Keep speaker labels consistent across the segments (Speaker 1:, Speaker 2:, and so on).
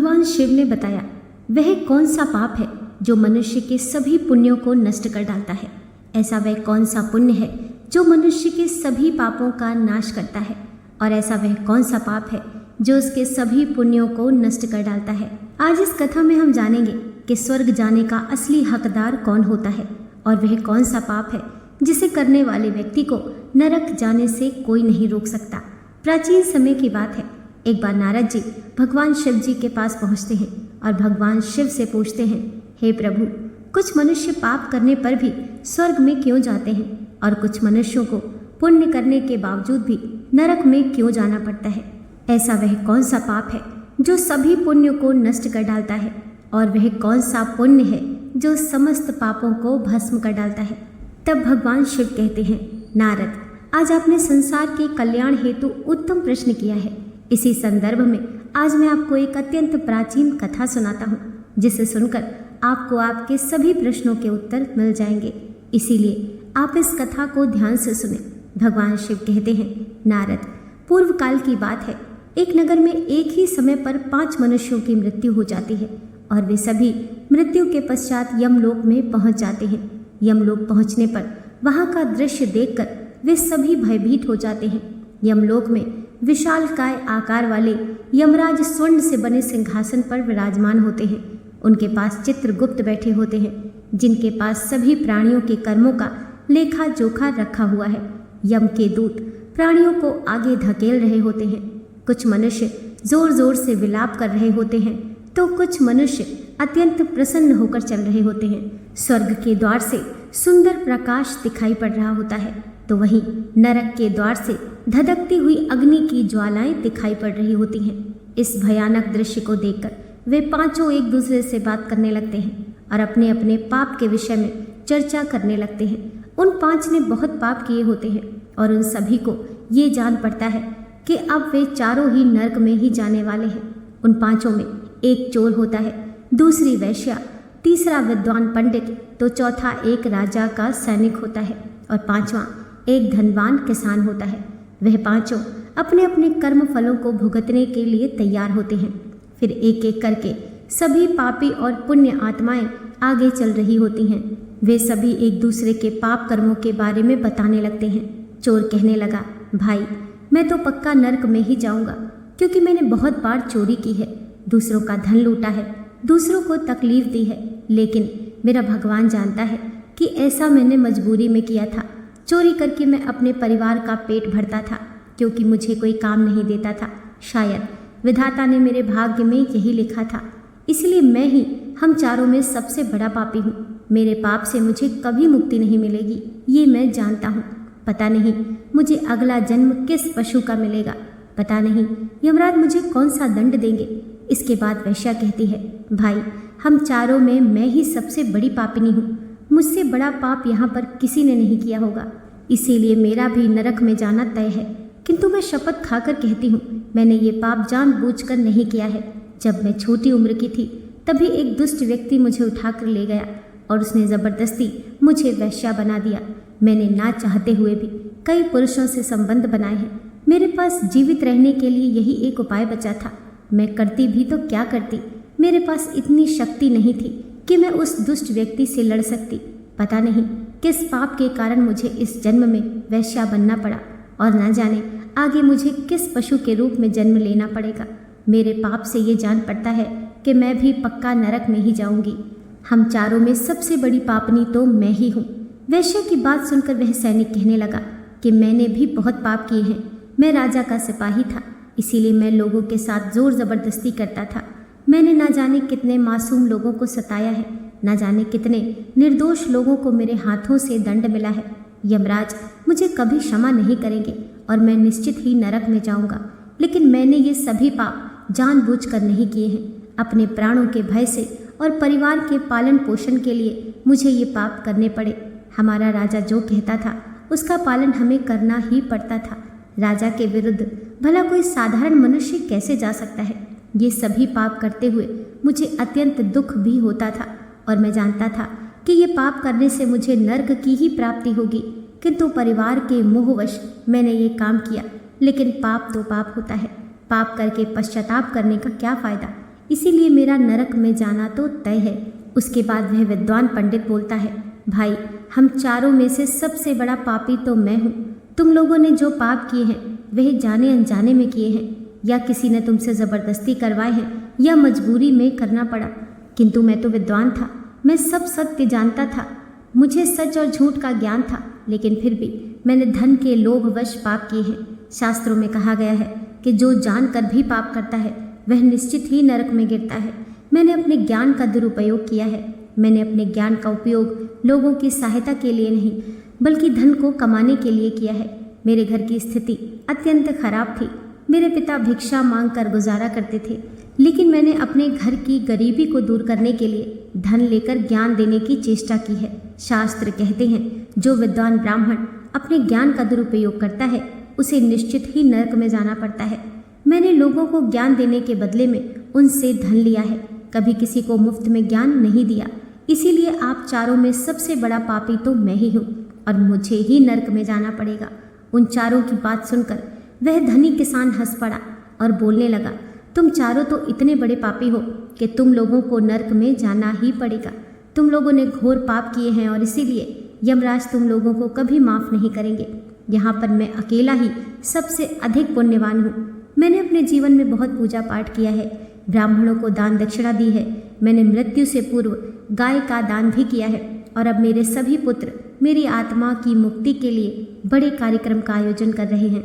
Speaker 1: भगवान शिव ने बताया, वह कौन सा पाप है जो मनुष्य के सभी पुण्यों को नष्ट कर डालता है। ऐसा वह कौन सा पुण्य है जो मनुष्य के सभी पापों का नाश करता है, और ऐसा वह कौन सा पाप है जो उसके सभी पुण्यों को नष्ट कर डालता है। आज इस कथा में हम जानेंगे कि स्वर्ग जाने का असली हकदार कौन होता है, और वह कौन सा पाप है जिसे करने वाले व्यक्ति को नरक जाने से कोई नहीं रोक सकता। प्राचीन समय की बात है, एक बार नारद जी भगवान शिव जी के पास पहुंचते हैं और भगवान शिव से पूछते हैं, हे प्रभु, कुछ मनुष्य पाप करने पर भी स्वर्ग में क्यों जाते हैं और कुछ मनुष्यों को पुण्य करने के बावजूद भी नरक में क्यों जाना पड़ता है। ऐसा वह कौन सा पाप है जो सभी पुण्यों को नष्ट कर डालता है, और वह कौन सा पुण्य है जो समस्त पापों को भस्म कर डालता है। तब भगवान शिव कहते हैं, नारद, आज आपने संसार के कल्याण हेतु उत्तम प्रश्न किया है। इसी संदर्भ में आज मैं आपको एक अत्यंत प्राचीन कथा सुनाता हूँ, जिसे सुनकर आपको आपके सभी प्रश्नों के उत्तर मिल जाएंगे। इसीलिए आप इस कथा को ध्यान से सुने। भगवान शिव कहते हैं, नारद, पूर्व काल की बात है, एक नगर में एक ही समय पर 5 मनुष्यों की मृत्यु हो जाती है, और वे सभी मृत्यु के पश्चात यमलोक में पहुंच जाते हैं। यमलोक पहुंचने पर वहां का दृश्य देखकर वे सभी भयभीत हो जाते हैं। यमलोक में विशालकाय आकार वाले यमराज स्वर्ण से बने सिंहासन पर विराजमान होते हैं। उनके पास चित्रगुप्त बैठे होते हैं, जिनके पास सभी प्राणियों के कर्मों का लेखा जोखा रखा हुआ है। यम के दूत प्राणियों को आगे धकेल रहे होते हैं। कुछ मनुष्य जोर जोर से विलाप कर रहे होते हैं, तो कुछ मनुष्य अत्यंत प्रसन्न होकर चल रहे होते हैं। स्वर्ग के द्वार से सुंदर प्रकाश दिखाई पड़ रहा होता है, तो वहीं नरक के द्वार से धधकती हुई अग्नि की ज्वालाएं दिखाई पड़ रही होती हैं। इस भयानक दृश्य को देखकर वे पांचों एक दूसरे से बात करने लगते हैं और अपने अपने पाप के विषय में चर्चा करने लगते हैं। उन 5 ने बहुत पाप किए होते हैं, और उन सभी को ये जान पड़ता है कि अब वे चारों ही नरक में ही जाने वाले हैं। उन 5 में एक चोर होता है, दूसरी वैश्या, तीसरा विद्वान पंडित, तो चौथा एक राजा का सैनिक होता है, और 5वां एक धनवान किसान होता है। वह 5 अपने अपने कर्म फलों को भुगतने के लिए तैयार होते हैं। फिर एक एक करके सभी पापी और पुण्य आत्माएं आगे चल रही होती हैं। वे सभी एक दूसरे के पाप कर्मों के बारे में बताने लगते हैं। चोर कहने लगा, भाई, मैं तो पक्का नरक में ही जाऊंगा, क्योंकि मैंने बहुत बार चोरी की है, दूसरों का धन लूटा है, दूसरों को तकलीफ दी है, लेकिन मेरा भगवान जानता है कि ऐसा मैंने मजबूरी में किया था। चोरी करके मैं अपने परिवार का पेट भरता था, क्योंकि मुझे कोई काम नहीं देता था। शायद विधाता ने मेरे भाग्य में यही लिखा था, इसलिए मैं ही हम चारों में सबसे बड़ा पापी हूँ। मेरे पाप से मुझे कभी मुक्ति नहीं मिलेगी, ये मैं जानता हूँ। पता नहीं मुझे अगला जन्म किस पशु का मिलेगा, पता नहीं यमराज मुझे कौन सा दंड देंगे। इसके बाद वैश्या कहती है, भाई, हम चारों में मैं ही सबसे बड़ी पापिनी हूँ। मुझसे बड़ा पाप यहाँ पर किसी ने नहीं किया होगा, इसीलिए मेरा भी नरक में जाना तय है। किंतु मैं शपथ खाकर कहती हूँ, मैंने ये पाप जानबूझकर नहीं किया है। जब मैं छोटी उम्र की थी, तभी एक दुष्ट व्यक्ति मुझे उठाकर ले गया और उसने ज़बरदस्ती मुझे वैश्या बना दिया। मैंने ना चाहते हुए भी कई पुरुषों से संबंध बनाए हैं। मेरे पास जीवित रहने के लिए यही एक उपाय बचा था। मैं करती भी तो क्या करती, मेरे पास इतनी शक्ति नहीं थी कि मैं उस दुष्ट व्यक्ति से लड़ सकती। पता नहीं किस पाप के कारण मुझे इस जन्म में वैश्या बनना पड़ा, और न जाने आगे मुझे किस पशु के रूप में जन्म लेना पड़ेगा। मेरे पाप से ये जान पड़ता है कि मैं भी पक्का नरक में ही जाऊंगी। हम चारों में सबसे बड़ी पापनी तो मैं ही हूँ। वैश्या की बात सुनकर वह सैनिक कहने लगा कि मैंने भी बहुत पाप किए हैं। मैं राजा का सिपाही था, इसीलिए मैं लोगों के साथ जोर ज़बरदस्ती करता था। मैंने ना जाने कितने मासूम लोगों को सताया है, ना जाने कितने निर्दोष लोगों को मेरे हाथों से दंड मिला है। यमराज मुझे कभी क्षमा नहीं करेंगे और मैं निश्चित ही नरक में जाऊंगा। लेकिन मैंने ये सभी पाप जानबूझकर नहीं किए हैं। अपने प्राणों के भय से और परिवार के पालन पोषण के लिए मुझे ये पाप करने पड़े। हमारा राजा जो कहता था उसका पालन हमें करना ही पड़ता था। राजा के विरुद्ध भला कोई साधारण मनुष्य कैसे जा सकता है। ये सभी पाप करते हुए मुझे अत्यंत दुख भी होता था, और मैं जानता था कि ये पाप करने से मुझे नर्क की ही प्राप्ति होगी। किंतु परिवार के मोहवश मैंने ये काम किया। लेकिन पाप तो पाप होता है, पाप करके पश्चाताप करने का क्या फ़ायदा। इसीलिए मेरा नरक में जाना तो तय है। उसके बाद वह विद्वान पंडित बोलता है, भाई हम चारों में से सबसे बड़ा पापी तो मैं हूँ। तुम लोगों ने जो पाप किए हैं वह जाने अनजाने में किए हैं, या किसी ने तुमसे ज़बरदस्ती करवाए हैं या मजबूरी में करना पड़ा। किंतु मैं तो विद्वान था, मैं सब सत्य जानता था, मुझे सच और झूठ का ज्ञान था, लेकिन फिर भी मैंने धन के लोभवश पाप किए हैं। शास्त्रों में कहा गया है कि जो जानकर भी पाप करता है वह निश्चित ही नरक में गिरता है। मैंने अपने ज्ञान का दुरुपयोग किया है। मैंने अपने ज्ञान का उपयोग लोगों की सहायता के लिए नहीं बल्कि धन को कमाने के लिए किया है। मेरे घर की स्थिति अत्यंत खराब थी। मेरे पिता भिक्षा मांग कर गुजारा करते थे, लेकिन मैंने अपने घर की गरीबी को दूर करने के लिए धन लेकर ज्ञान देने की चेष्टा की है। शास्त्र कहते हैं, जो विद्वान ब्राह्मण अपने ज्ञान का दुरुपयोग करता है उसे निश्चित ही नरक में जाना पड़ता है। मैंने लोगों को ज्ञान देने के बदले में उनसे धन लिया है, कभी किसी को मुफ्त में ज्ञान नहीं दिया। इसीलिए आप चारों में सबसे बड़ा पापी तो मैं ही हूँ और मुझे ही नरक में जाना पड़ेगा। उन चारों की बात सुनकर वह धनी किसान हंस पड़ा और बोलने लगा, तुम चारों तो इतने बड़े पापी हो कि तुम लोगों को नरक में जाना ही पड़ेगा। तुम लोगों ने घोर पाप किए हैं और इसीलिए यमराज तुम लोगों को कभी माफ़ नहीं करेंगे। यहाँ पर मैं अकेला ही सबसे अधिक पुण्यवान हूँ। मैंने अपने जीवन में बहुत पूजा पाठ किया है, ब्राह्मणों को दान दक्षिणा दी है। मैंने मृत्यु से पूर्व गाय का दान भी किया है और अब मेरे सभी पुत्र मेरी आत्मा की मुक्ति के लिए बड़े कार्यक्रम का आयोजन कर रहे हैं।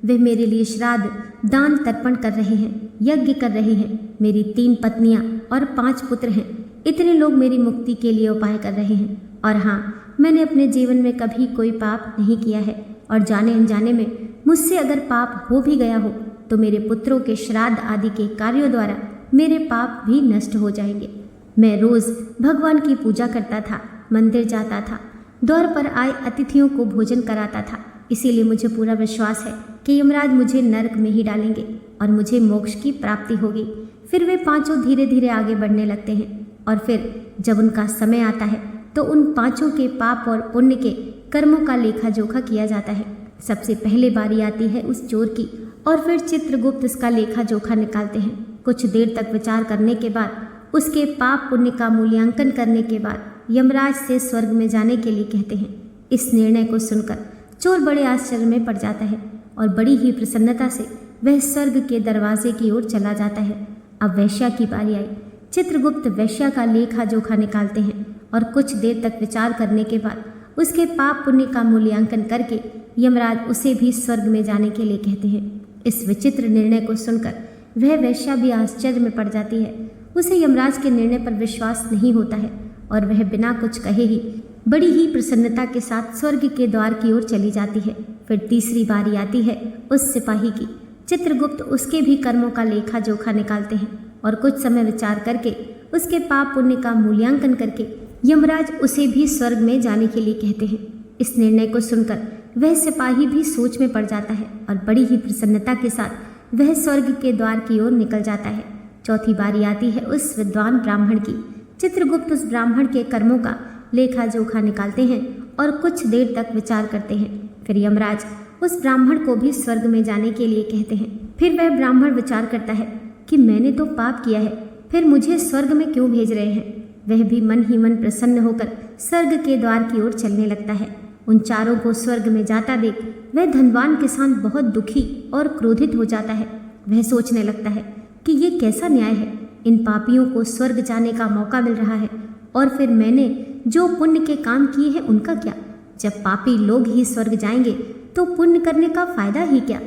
Speaker 1: वे मेरे लिए श्राद्ध, दान तर्पण कर रहे हैं, यज्ञ कर रहे हैं। मेरी 3 पत्नियां और 5 पुत्र हैं। इतने लोग मेरी मुक्ति के लिए उपाय कर रहे हैं। और हाँ, मैंने अपने जीवन में कभी कोई पाप नहीं किया है और जाने अनजाने में मुझसे अगर पाप हो भी गया हो तो मेरे पुत्रों के श्राद्ध आदि के कार्यों द्वारा मेरे पाप भी नष्ट हो जाएंगे। मैं रोज़ भगवान की पूजा करता था, मंदिर जाता था, द्वार पर आए अतिथियों को भोजन कराता था। इसीलिए मुझे पूरा विश्वास है कि यमराज मुझे नरक में ही डालेंगे और मुझे मोक्ष की प्राप्ति होगी। फिर वे पांचों धीरे धीरे आगे बढ़ने लगते हैं और फिर जब उनका समय आता है तो उन पांचों के पाप और पुण्य के कर्मों का लेखा जोखा किया जाता है। सबसे पहले बारी आती है उस चोर की और फिर चित्रगुप्त इसका लेखा जोखा निकालते हैं। कुछ देर तक विचार करने के बाद, उसके पाप पुण्य का मूल्यांकन करने के बाद यमराज से स्वर्ग में जाने के लिए कहते हैं। इस निर्णय को सुनकर चोर बड़े आश्चर्य में पड़ जाता है और बड़ी ही प्रसन्नता से वह स्वर्ग के दरवाजे की ओर चला जाता है। अब वैश्या की बारी आई। चित्रगुप्त वैश्या का लेखा जोखा निकालते हैं और कुछ देर तक विचार करने के बाद उसके पाप पुण्य का मूल्यांकन करके यमराज उसे भी स्वर्ग में जाने के लिए कहते हैं। इस विचित्र निर्णय को सुनकर वह वैश्या भी आश्चर्य में पड़ जाती है। उसे यमराज के निर्णय पर विश्वास नहीं होता है और वह बिना कुछ कहे ही बड़ी ही प्रसन्नता के साथ स्वर्ग के द्वार की ओर चली जाती है। फिर तीसरी बारी आती है उस सिपाही की। चित्रगुप्त उसके भी कर्मों का लेखा जोखा निकालते हैं और कुछ समय विचार करके उसके पाप पुण्य का मूल्यांकन करके यमराज उसे भी स्वर्ग में जाने के लिए कहते हैं। इस निर्णय को सुनकर वह सिपाही भी सोच में पड़ जाता है और बड़ी ही प्रसन्नता के साथ वह स्वर्ग के द्वार की ओर निकल जाता है। चौथी बारी आती है उस विद्वान ब्राह्मण की। चित्रगुप्त उस ब्राह्मण के कर्मों का लेखा जोखा निकालते हैं और कुछ देर तक विचार करते हैं। फिर यमराज उस ब्राह्मण को भी स्वर्ग में जाने के लिए कहते हैं। फिर वह ब्राह्मण विचार करता है कि मैंने तो पाप किया है, फिर मुझे स्वर्ग में क्यों भेज रहे हैं। वह भी मन ही मन प्रसन्न होकर स्वर्ग के द्वार की ओर चलने लगता है। उन चारों को स्वर्ग में जाता देख वह धनवान किसान बहुत दुखी और क्रोधित हो जाता है। वह सोचने लगता है कि ये कैसा न्याय है, इन पापियों को स्वर्ग जाने का मौका मिल रहा है और फिर मैंने जो पुण्य के काम किए हैं उनका क्या। जब पापी लोग ही स्वर्ग जाएंगे तो पुण्य करने का फायदा ही क्या।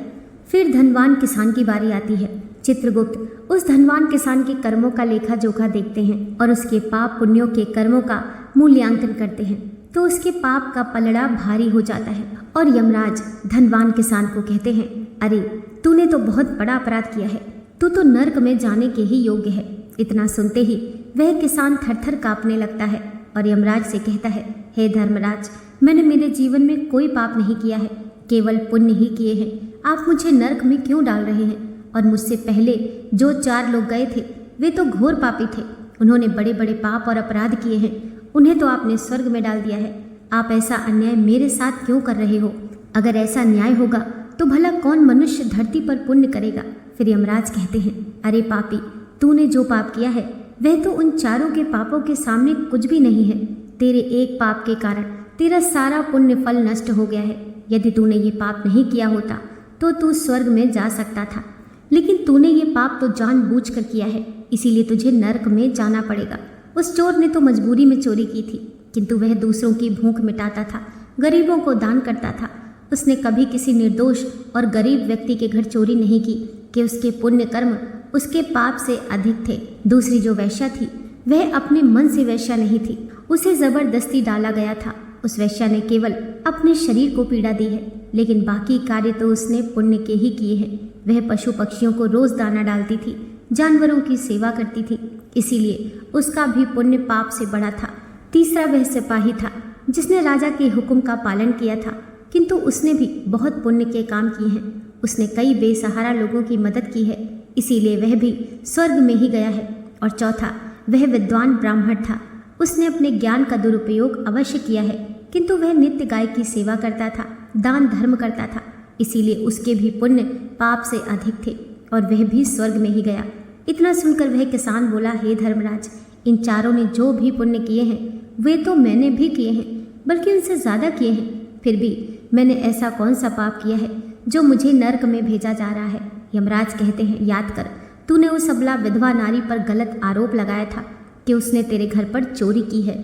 Speaker 1: फिर धनवान किसान की बारी आती है। चित्रगुप्त उस धनवान किसान के कर्मों का लेखा जोखा देखते हैं और उसके पाप पुण्यों के कर्मों का मूल्यांकन करते हैं तो उसके पाप का पलड़ा भारी हो जाता है और यमराज धनवान किसान को कहते हैं, अरे तूने तो बहुत बड़ा अपराध किया है, तू तो नर्क में जाने के ही योग्य है। इतना सुनते ही वह किसान थरथर कांपने लगता है और यमराज से कहता है, हे धर्मराज, मैंने मेरे जीवन में कोई पाप नहीं किया है, केवल पुण्य ही किए हैं। आप मुझे नर्क में क्यों डाल रहे हैं। और मुझसे पहले जो 4 लोग गए थे वे तो घोर पापी थे, उन्होंने बड़े बड़े पाप और अपराध किए हैं, उन्हें तो आपने स्वर्ग में डाल दिया है। आप ऐसा अन्याय मेरे साथ क्यों कर रहे हो। अगर ऐसा न्याय होगा तो भला कौन मनुष्य धरती पर पुण्य करेगा। फिर यमराज कहते हैं, अरे पापी, तूने जो पाप किया है वह तो उन चारों के पापों के सामने कुछ भी नहीं है। तेरे एक पाप के कारण तेरा सारा पुण्य फल नष्ट हो गया है। यदि तूने ये पाप नहीं किया होता तो तू स्वर्ग में जा सकता था, लेकिन तूने ये पाप तो जानबूझकर किया है, इसीलिए तुझे नरक में जाना पड़ेगा। उस चोर ने तो मजबूरी में चोरी की थी, किंतु वह दूसरों की भूख मिटाता था, गरीबों को दान करता था। उसने कभी किसी निर्दोष और गरीब व्यक्ति के घर चोरी नहीं की कि उसके पुण्य कर्म उसके पाप से अधिक थे। दूसरी जो वैश्या थी वह अपने मन से वैश्या नहीं थी, उसे जबरदस्ती डाला गया था। उस वैश्या ने केवल अपने शरीर को पीड़ा दी है, लेकिन बाकी कार्य तो उसने पुण्य के ही किए हैं। वह पशु पक्षियों को रोज दाना डालती थी, जानवरों की सेवा करती थी, इसीलिए उसका भी पुण्य पाप से बड़ा था। तीसरा वह सिपाही था जिसने राजा के हुक्म का पालन किया था, किंतु उसने भी बहुत पुण्य के काम किए हैं। उसने कई बेसहारा लोगों की मदद की है, इसीलिए वह भी स्वर्ग में ही गया है। और चौथा वह विद्वान ब्राह्मण था। उसने अपने ज्ञान का दुरुपयोग अवश्य किया है, किंतु वह नित्य गाय की सेवा करता था, दान धर्म करता था, इसीलिए उसके भी पुण्य पाप से अधिक थे और वह भी स्वर्ग में ही गया। इतना सुनकर वह किसान बोला, हे धर्मराज, इन चारों ने जो भी पुण्य किए हैं वे तो मैंने भी किए हैं, बल्कि उनसे ज़्यादा किए हैं। फिर भी मैंने ऐसा कौन सा पाप किया है जो मुझे नरक में भेजा जा रहा है। यमराज कहते हैं, याद कर, तूने उस अबला विधवा नारी पर गलत आरोप लगाया था कि उसने तेरे घर पर चोरी की है,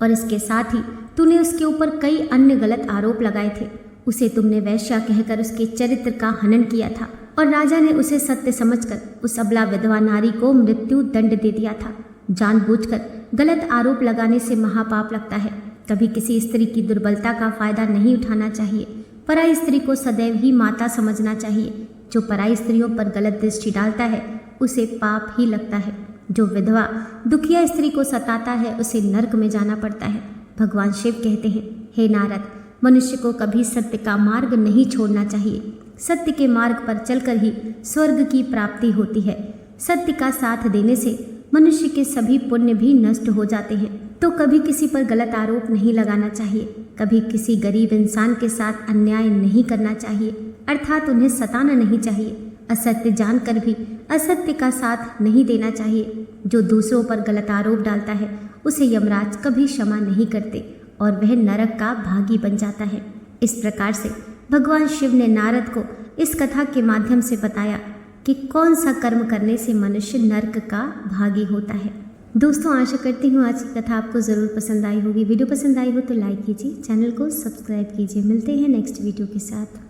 Speaker 1: और इसके साथ ही तूने उसके ऊपर कई अन्य गलत आरोप लगाए थे। उसे तुमने वैश्या कहकर उसके चरित्र का हनन किया था, और राजा ने उसे सत्य समझकर उस अबला विधवा नारी को मृत्यु दंड दे दिया था। जानबूझकर गलत आरोप लगाने से महापाप लगता है। कभी किसी स्त्री की दुर्बलता का फायदा नहीं उठाना चाहिए। पराई स्त्री को सदैव ही माता समझना चाहिए। जो पराई स्त्रियों पर गलत दृष्टि डालता है उसे पाप ही लगता है। जो विधवा दुखिया स्त्री को सताता है उसे नरक में जाना पड़ता है। भगवान शिव कहते हैं, हे नारद, मनुष्य को कभी सत्य का मार्ग नहीं छोड़ना चाहिए। सत्य के मार्ग पर चलकर ही स्वर्ग की प्राप्ति होती है। सत्य का साथ देने से मनुष्य के सभी पुण्य भी नष्ट हो जाते हैं। तो कभी किसी पर गलत आरोप नहीं लगाना चाहिए, कभी किसी गरीब इंसान के साथ अन्याय नहीं करना चाहिए, अर्थात उन्हें सताना नहीं चाहिए। असत्य जानकर भी असत्य का साथ नहीं देना चाहिए। जो दूसरों पर गलत आरोप डालता है उसे यमराज कभी क्षमा नहीं करते और वह नरक का भागी बन जाता है। इस प्रकार से भगवान शिव ने नारद को इस कथा के माध्यम से बताया कि कौन सा कर्म करने से मनुष्य नरक का भागी होता है। दोस्तों, आशा करती हूँ आज की कथा आपको ज़रूर पसंद आई होगी। वीडियो पसंद आई हो तो लाइक कीजिए, चैनल को सब्सक्राइब कीजिए। मिलते हैं नेक्स्ट वीडियो के साथ।